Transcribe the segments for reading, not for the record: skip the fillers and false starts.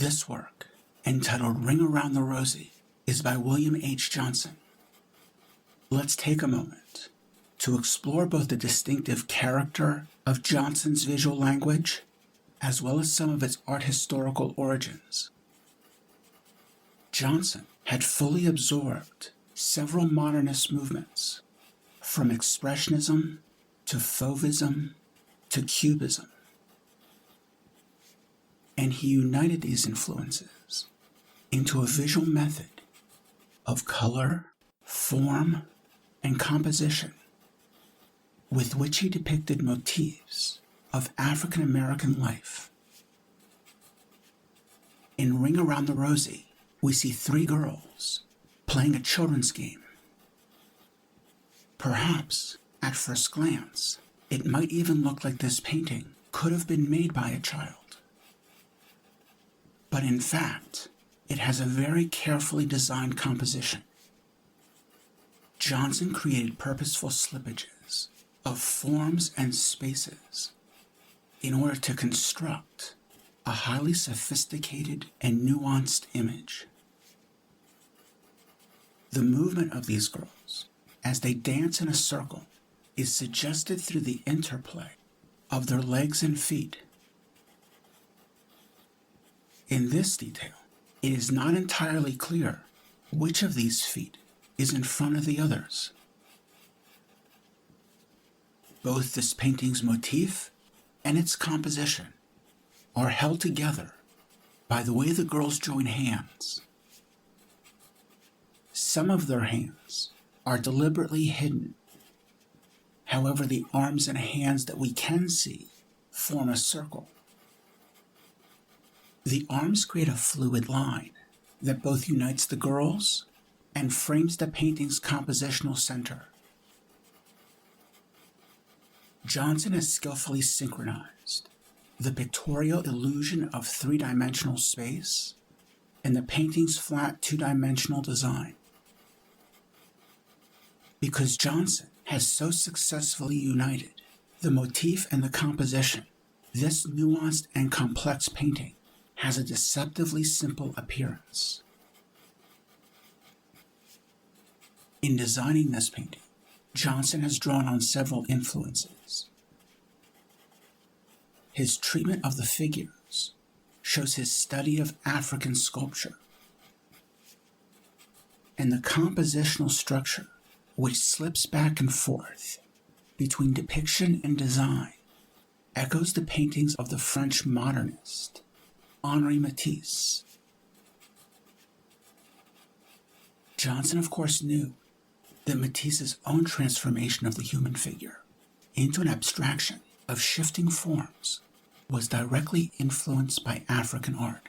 This work, entitled Ring Around the Rosie, is by William H. Johnson. Let's take a moment to explore both the distinctive character of Johnson's visual language, as well as some of its art historical origins. Johnson had fully absorbed several modernist movements, from Expressionism to fauvism to cubism, and he united these influences into a visual method of color, form, and composition with which he depicted motifs of African American life. In Ring Around the Rosie, we see three girls playing a children's game. Perhaps, at first glance, it might even look like this painting could have been made by a child. But in fact, it has a very carefully designed composition. Johnson created purposeful slippages of forms and spaces in order to construct a highly sophisticated and nuanced image. The movement of these girls, as they dance in a circle, is suggested through the interplay of their legs and feet. In this detail, it is not entirely clear which of these feet is in front of the others. Both this painting's motif and its composition are held together by the way the girls join hands. Some of their hands are deliberately hidden. However, the arms and hands that we can see form a circle. The arms create a fluid line that both unites the girls and frames the painting's compositional center. Johnson has skillfully synchronized the pictorial illusion of three-dimensional space and the painting's flat two-dimensional design. Because Johnson has so successfully united the motif and the composition, this nuanced and complex painting has a deceptively simple appearance. In designing this painting, Johnson has drawn on several influences. His treatment of the figures shows his study of African sculpture, and the compositional structure, which slips back and forth between depiction and design, echoes the paintings of the French modernist Henri Matisse. Johnson, of course, knew that Matisse's own transformation of the human figure into an abstraction of shifting forms was directly influenced by African art.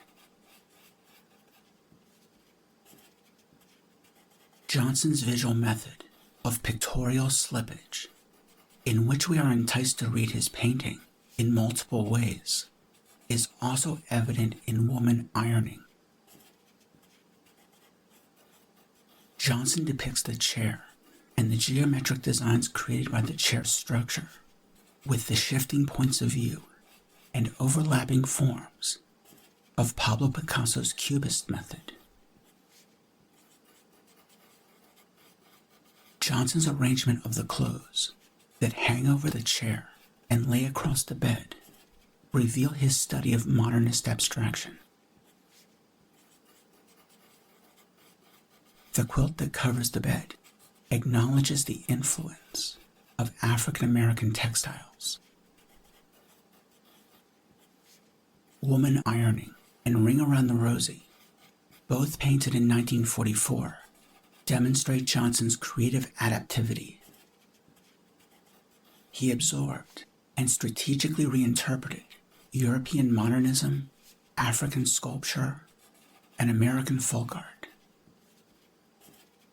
Johnson's visual method of pictorial slippage, in which we are enticed to read his painting in multiple ways, is also evident in woman ironing. Johnson depicts the chair and the geometric designs created by the chair's structure with the shifting points of view and overlapping forms of Pablo Picasso's Cubist method. Johnson's arrangement of the clothes that hang over the chair and lay across the bed reveal his study of modernist abstraction. The quilt that covers the bed acknowledges the influence of African American textiles. Woman Ironing and Ring Around the Rosie, both painted in 1944, demonstrate Johnson's creative adaptivity. He absorbed and strategically reinterpreted European modernism, African sculpture, and American folk art.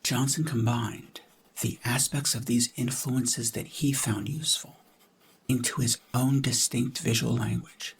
Johnson combined the aspects of these influences that he found useful into his own distinct visual language.